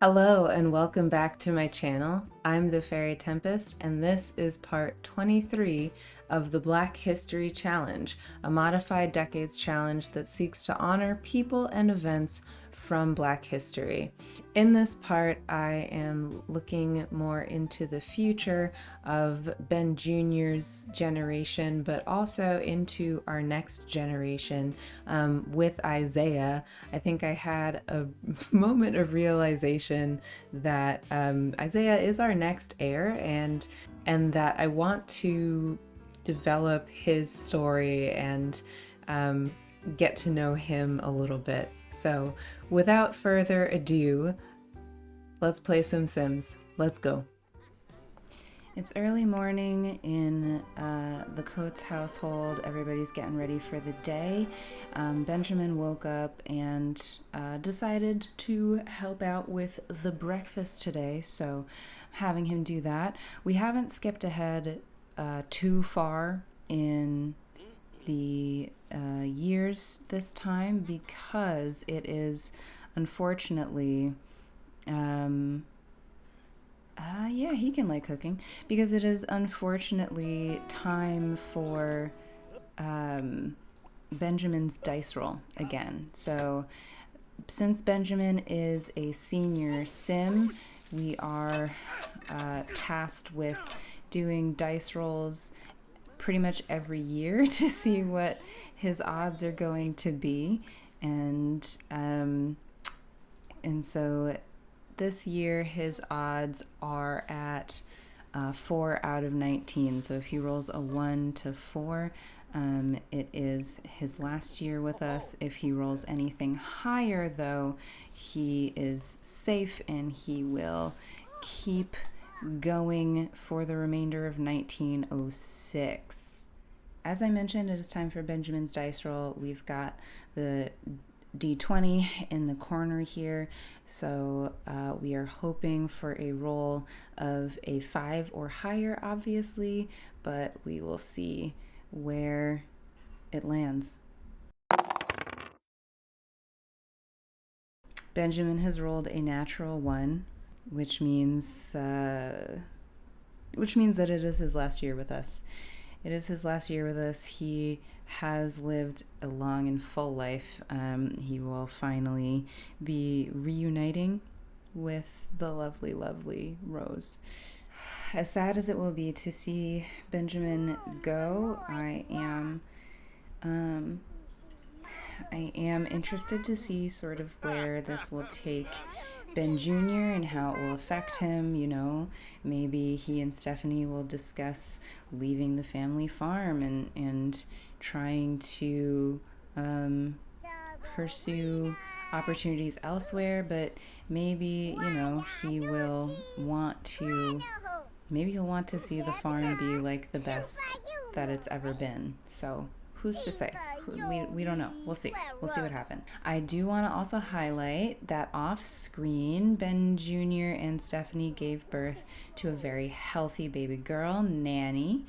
Hello and welcome back to my channel. I'm the Fairy Tempest and this is part 23 of the Black History Challenge, a modified decades challenge that seeks to honor people and events from Black history. In this part, I am looking more into the future of Ben Jr.'s generation, but also into our next generation with Isaiah. I think I had a moment of realization that Isaiah is our next heir, and that I want to develop his story and get to know him a little bit. So, without further ado, let's play some Sims. Let's go. It's early morning in the Coates household. Everybody's getting ready for the day. Benjamin woke up and decided to help out with the breakfast today, so having him do that. We haven't skipped ahead too far in the years this time because it is unfortunately yeah, he can like cooking because it is unfortunately time for Benjamin's dice roll again. So since Benjamin is a senior sim, we are tasked with doing dice rolls pretty much every year to see what his odds are going to be, and so this year his odds are at 4 out of 19. So if he rolls a 1 to 4, it is his last year with us. If he rolls anything higher, though, he is safe and he will keep going for the remainder of 1906. As I mentioned, it is time for Benjamin's dice roll. We've got the D20 in the corner here, so we are hoping for a roll of a 5 or higher, obviously, but we will see where it lands. Benjamin has rolled a natural 1, which means that it is his last year with us. It is his last year with us. He has lived a long and full life. He will finally be reuniting with the lovely, lovely Rose. As sad as it will be to see Benjamin go, I am interested to see sort of where this will take Ben Jr. and how it will affect him. You know, maybe he and Stephanie will discuss leaving the family farm and trying to pursue opportunities elsewhere, but maybe, you know, he'll want to see the farm be like the best that it's ever been. So who's to say? We don't know. We'll see. We'll see what happens. I do want to also highlight that off screen, Ben Jr. and Stephanie gave birth to a very healthy baby girl, Nanny.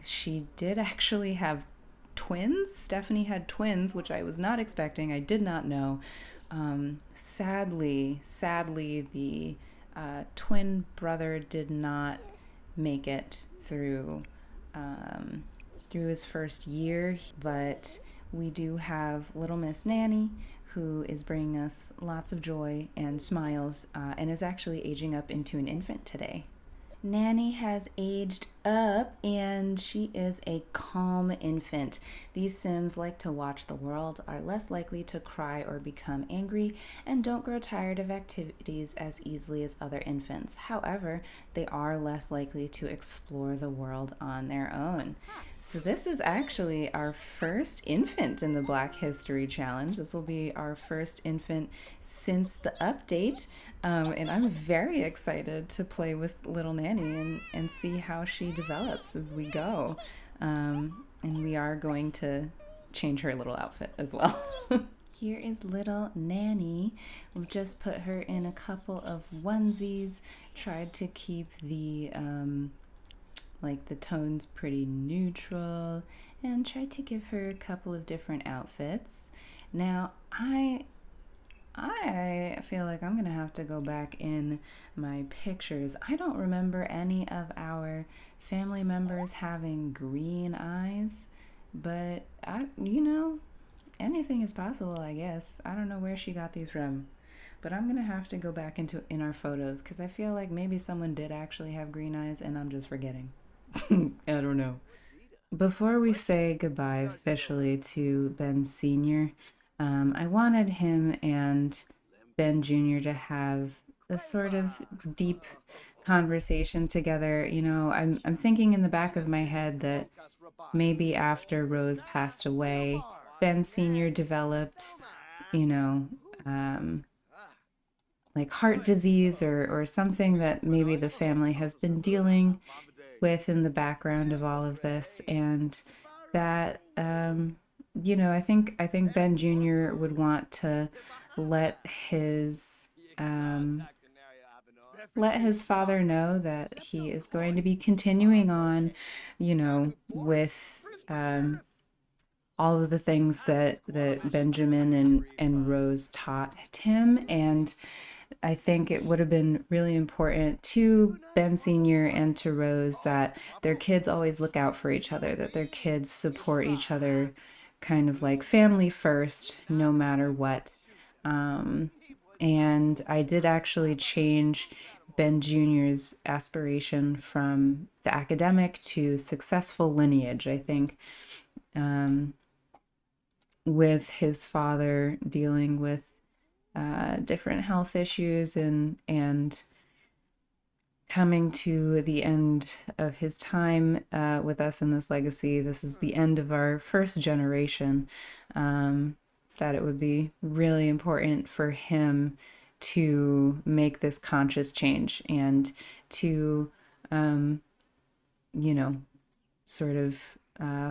She did actually have twins. Stephanie had twins, which I was not expecting. I did not know. Sadly, the twin brother did not make it through his first year, but we do have little Miss Nanny, who is bringing us lots of joy and smiles, and is actually aging up into an infant today. Nanny has aged up and she is a calm infant. These Sims like to watch the world, are less likely to cry or become angry, and don't grow tired of activities as easily as other infants. However, they are less likely to explore the world on their own. So this is actually our first infant in the Black History Challenge. This will be our first infant since the update, and I'm very excited to play with little Nanny and see how she develops as we go. And we are going to change her little outfit as well. Here is little Nanny. We've just put her in a couple of onesies, tried to keep the the tones pretty neutral, and tried to give her a couple of different outfits. Now, I I feel like I'm gonna have to go back in my pictures. I don't remember any of our family members having green eyes, but anything is possible, I guess. I don't know where she got these from, but I'm gonna have to go back into in our photos because I feel like maybe someone did actually have green eyes and I'm just forgetting. I don't know. Before we say goodbye officially to Ben Sr., I wanted him and Ben Jr. to have a sort of deep conversation together. I'm thinking in the back of my head that maybe after Rose passed away, Ben Sr. developed, you know, um, like heart disease or something that maybe the family has been dealing with in the background of all of this, and that I think Ben Jr. would want to let his let his father know that he is going to be continuing on, with all of the things that Benjamin and Rose taught him. And I think it would have been really important to Ben Sr. and to Rose that their kids always look out for each other, that their kids support each other, kind of like family first, no matter what. And I did actually change Ben Jr.'s aspiration from the academic to successful lineage. I think with his father dealing with different health issues and coming to the end of his time with us in this legacy. This is the end of our first generation. That it would be really important for him to make this conscious change and to, you know, sort of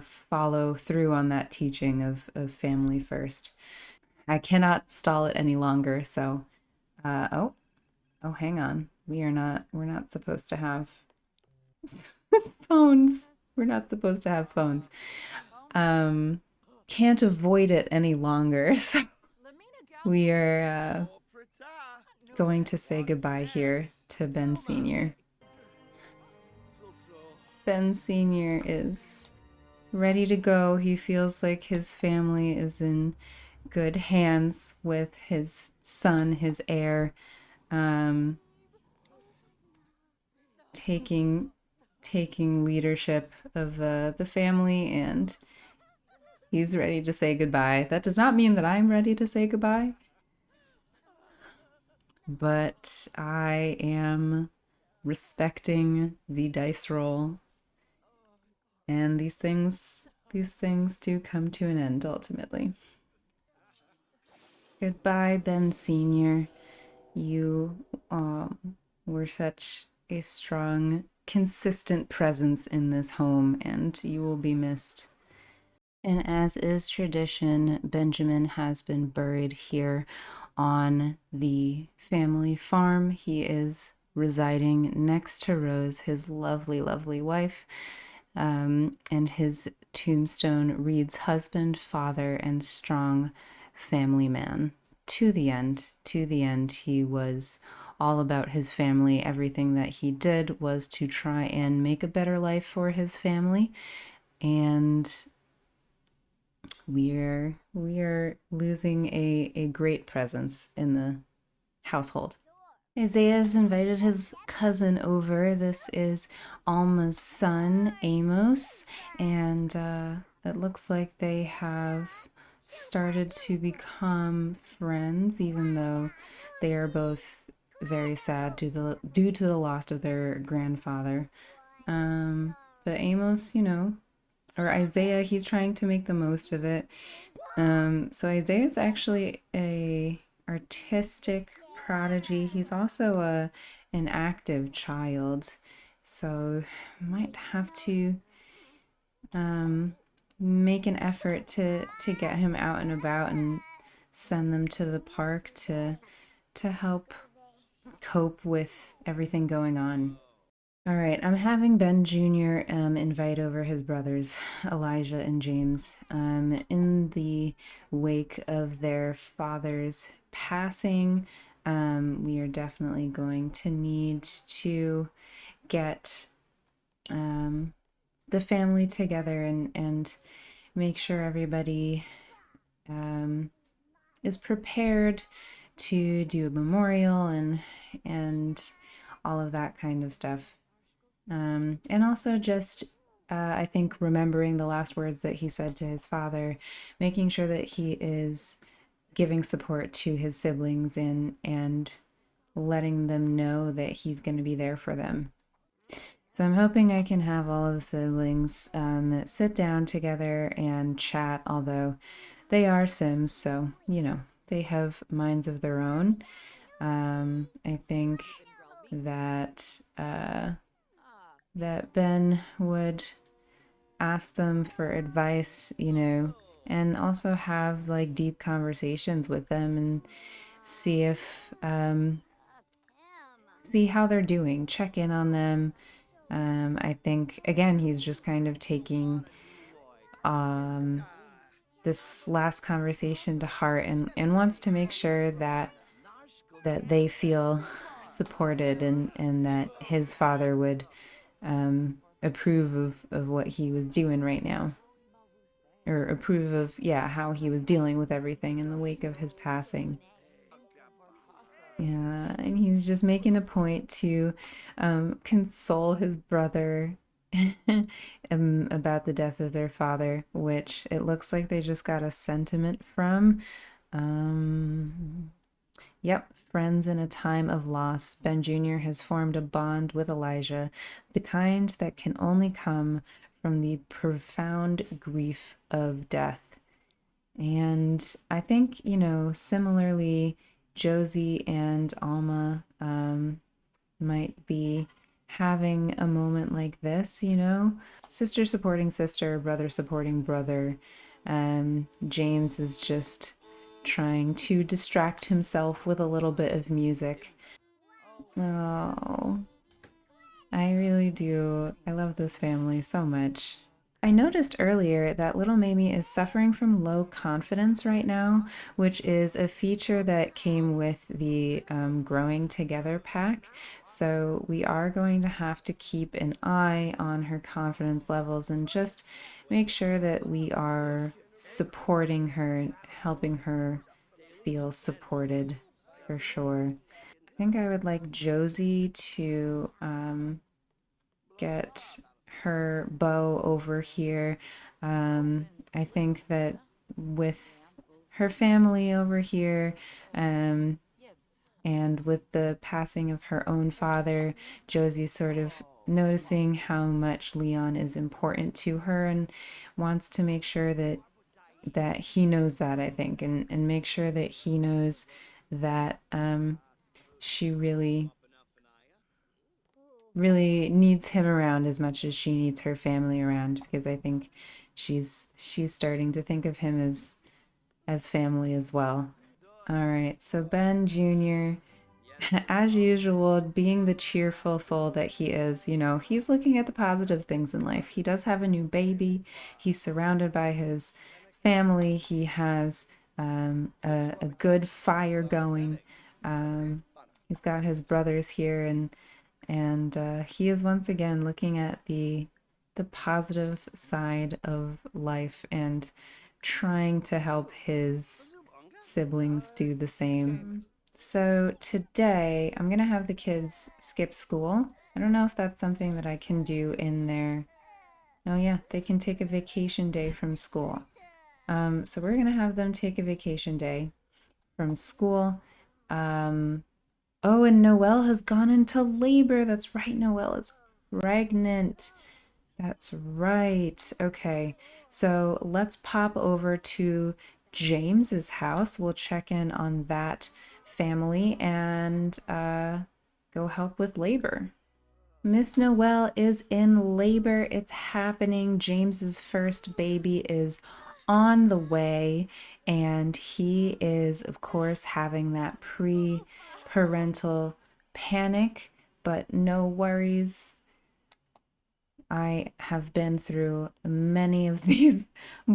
follow through on that teaching of family first. I cannot stall it any longer. So, oh, hang on. We're not supposed to have phones. We're not supposed to have phones. Can't avoid it any longer. So we are going to say goodbye here to Ben Sr. Ben Sr. is ready to go. He feels like his family is in good hands with his son, his heir, taking leadership of the family, and he's ready to say goodbye. That does not mean that I'm ready to say goodbye, but I am respecting the dice roll, and these things do come to an end ultimately. Goodbye, Ben Sr. You were such a strong, consistent presence in this home, and you will be missed. And as is tradition, Benjamin has been buried here on the family farm. He is residing next to Rose, his lovely, lovely wife. And his tombstone reads husband, father, and strong family man. To the end, he was all about his family. Everything that he did was to try and make a better life for his family. And we are losing a great presence in the household. Isaiah has invited his cousin over. This is Alma's son, Amos, and it looks like they have started to become friends, even though they are both very sad due to the loss of their grandfather. But Amos, or Isaiah, he's trying to make the most of it. So Isaiah is actually a artistic prodigy. He's also an active child, so might have to make an effort to get him out and about and send them to the park to help cope with everything going on. All right, I'm having Ben Jr. Invite over his brothers, Elijah and James, in the wake of their father's passing, we are definitely going to need to get the family together and make sure everybody is prepared to do a memorial and all of that kind of stuff. And also just I think remembering the last words that he said to his father, making sure that he is giving support to his siblings and letting them know that he's going to be there for them. So I'm hoping I can have all of the siblings sit down together and chat, although they are Sims, so, you know, they have minds of their own. I think that that Ben would ask them for advice, you know, and also have like deep conversations with them and see if see how they're doing, check in on them. I think again he's just kind of taking this last conversation to heart and wants to make sure that they feel supported and that his father would approve of what he was doing right now, or approve of, yeah, how he was dealing with everything in the wake of his passing. Yeah, and he's just making a point to console his brother about the death of their father, which it looks like they just got a sentiment from. Yep, friends in a time of loss. Ben Jr. has formed a bond with Elijah, the kind that can only come from the profound grief of death. And I think, you know, similarly, Josie and Alma might be having a moment like this, you know, sister supporting sister, brother supporting brother. James is just trying to distract himself with a little bit of music. Oh, I really do. I love this family so much. I noticed earlier that little Mamie is suffering from low confidence right now, which is a feature that came with the Growing Together pack. So we are going to have to keep an eye on her confidence levels and just make sure that we are supporting her, helping her feel supported for sure. I think I would like Josie to get her bow over here. I think that with her family over here, and with the passing of her own father, Josie's sort of noticing how much Leon is important to her and wants to make sure that he knows that, I think, and make sure that he knows that she really needs him around as much as she needs her family around, because I think she's starting to think of him as family as well. All right, so Ben Jr., as usual, being the cheerful soul that he is, you know, he's looking at the positive things in life. He does have a new baby. He's surrounded by his family. He has a good fire going. He's got his brothers here, and he is once again looking at the positive side of life and trying to help his siblings do the same. So today I'm gonna have the kids skip school. I don't know if that's something that I can do in their. Oh yeah, they can take a vacation day from school. So we're gonna have them take a vacation day from school. Oh, and Noelle has gone into labor. That's right, Noelle is pregnant. That's right. Okay, so let's pop over to James's house. We'll check in on that family and go help with labor. Miss Noelle is in labor. It's happening. James's first baby is on the way, and he is, of course, having that pre-parental panic, but no worries. I have been through many of these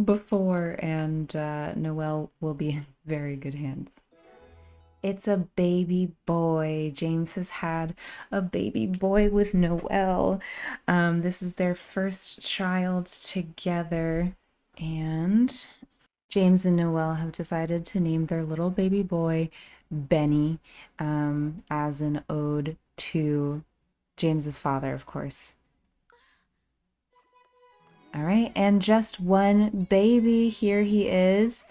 before, and Noelle will be in very good hands. It's a baby boy. James has had a baby boy with Noelle. This is their first child together, and James and Noelle have decided to name their little baby boy Benny, as an ode to James's father, of course. All right, and just one baby. Here he is,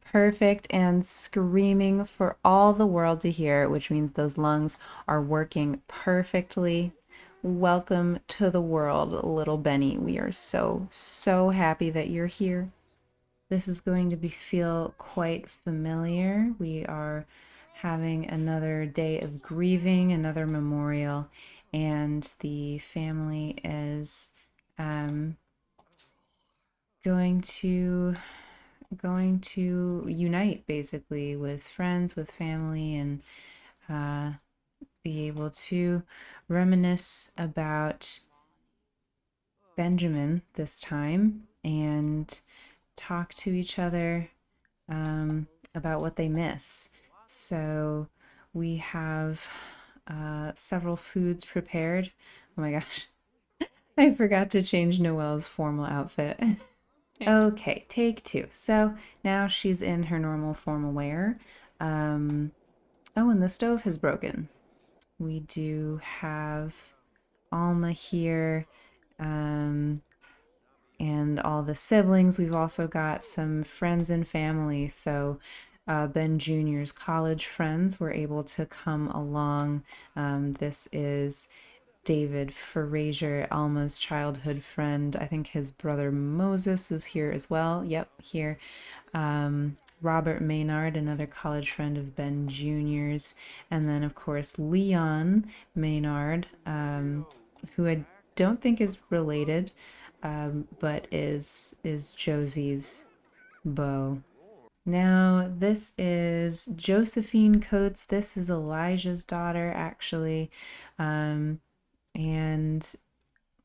perfect and screaming for all the world to hear, which means those lungs are working perfectly. Welcome to the world, little Benny. We are so, so happy that you're here. This is going to feel quite familiar. We are having another day of grieving, another memorial, and the family is um, going to unite basically with friends, with family, and be able to reminisce about Benjamin this time and talk to each other about what they miss. So we have several foods prepared. Oh my gosh, I forgot to change Noelle's formal outfit. Okay, take two. So now she's in her normal formal wear. Oh, and the stove has broken. We do have Alma here, um, and all the siblings. We've also got some friends and family. So Ben Jr.'s college friends were able to come along. This is David Frazier, Alma's childhood friend. I think his brother Moses is here as well. Yep, here. Robert Maynard, another college friend of Ben Jr.'s. And then, of course, Leon Maynard, who I don't think is related, but is Josie's beau. Now, this is Josephine Coates. This is Elijah's daughter, actually. And let's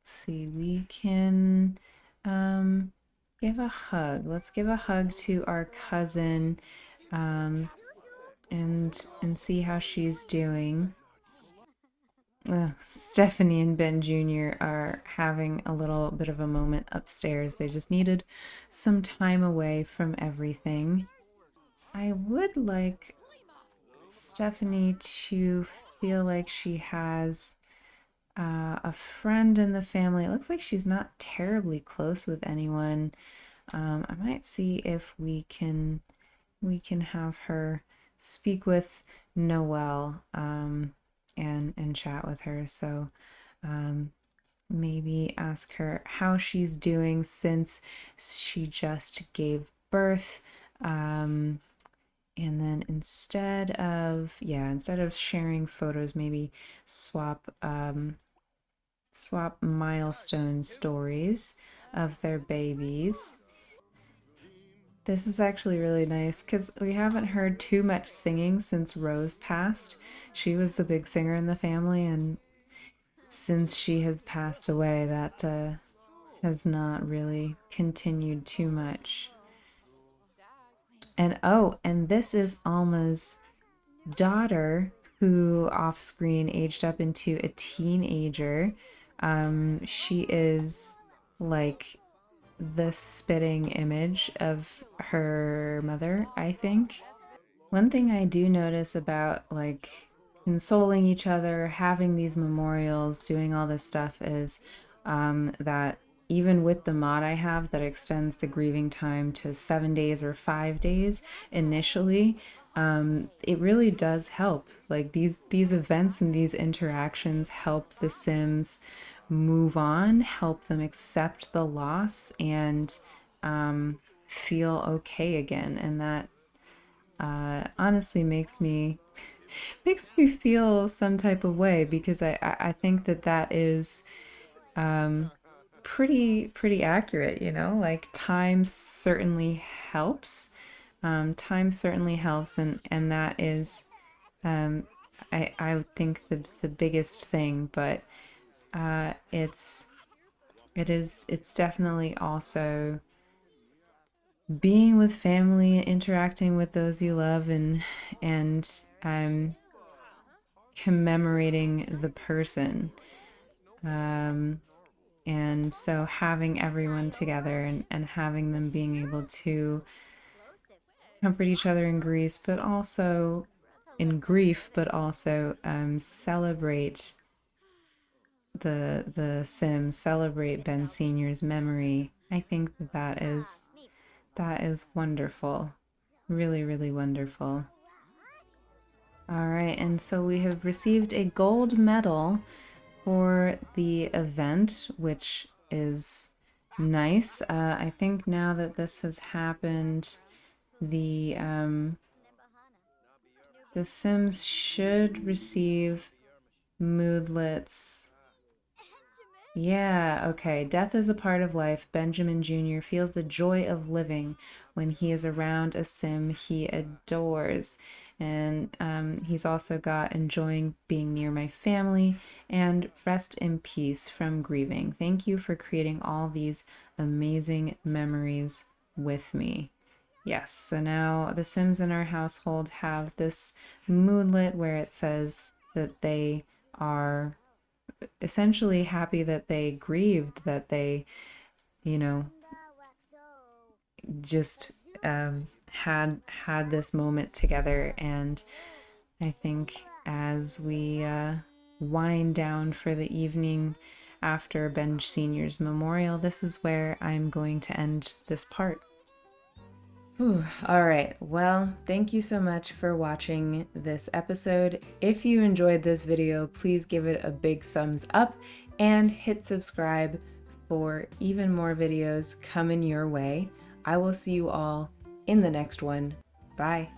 see, we can give a hug. Let's give a hug to our cousin, and see how she's doing. Stephanie and Ben Jr. are having a little bit of a moment upstairs. They just needed some time away from everything. I would like Stephanie to feel like she has a friend in the family. It looks like she's not terribly close with anyone. I might see if we can have her speak with Noelle, and chat with her. So maybe ask her how she's doing since she just gave birth. And then instead of sharing photos, maybe swap milestone stories of their babies. This is actually really nice because we haven't heard too much singing since Rose passed. She was the big singer in the family, and since she has passed away, that has not really continued too much. And oh, and this is Alma's daughter, who off screen aged up into a teenager. She is like the spitting image of her mother, I think. One thing I do notice about like consoling each other, having these memorials, doing all this stuff is that even with the mod I have that extends the grieving time to 7 days or 5 days initially, it really does help. Like these events and these interactions help the Sims move on, help them accept the loss and feel okay again, and that honestly makes me feel some type of way because I think that is pretty accurate, like time certainly helps. Time certainly helps, and that is I think the biggest thing, but it's definitely also being with family, interacting with those you love, and commemorating the person. And so having everyone together and having them being able to comfort each other in grief, but also celebrate the Sims, celebrate Ben Senior's memory. I think that is wonderful. Really, really wonderful. All right, and so we have received a gold medal for the event, which is nice. I think now that this has happened, the Sims should receive moodlets. Yeah, okay. Death is a part of life. Benjamin Jr. feels the joy of living when he is around a Sim he adores. And he's also got enjoying being near my family and rest in peace from grieving. Thank you for creating all these amazing memories with me. Yes, so now the Sims in our household have this moodlet where it says that they are essentially happy that they grieved, that they, you know, just had this moment together. And I think as we wind down for the evening after Ben Senior's memorial, this is where I'm going to end this part. Whew. All right. Well, thank you so much for watching this episode. If you enjoyed this video, please give it a big thumbs up and hit subscribe for even more videos coming your way. I will see you all in the next one. Bye.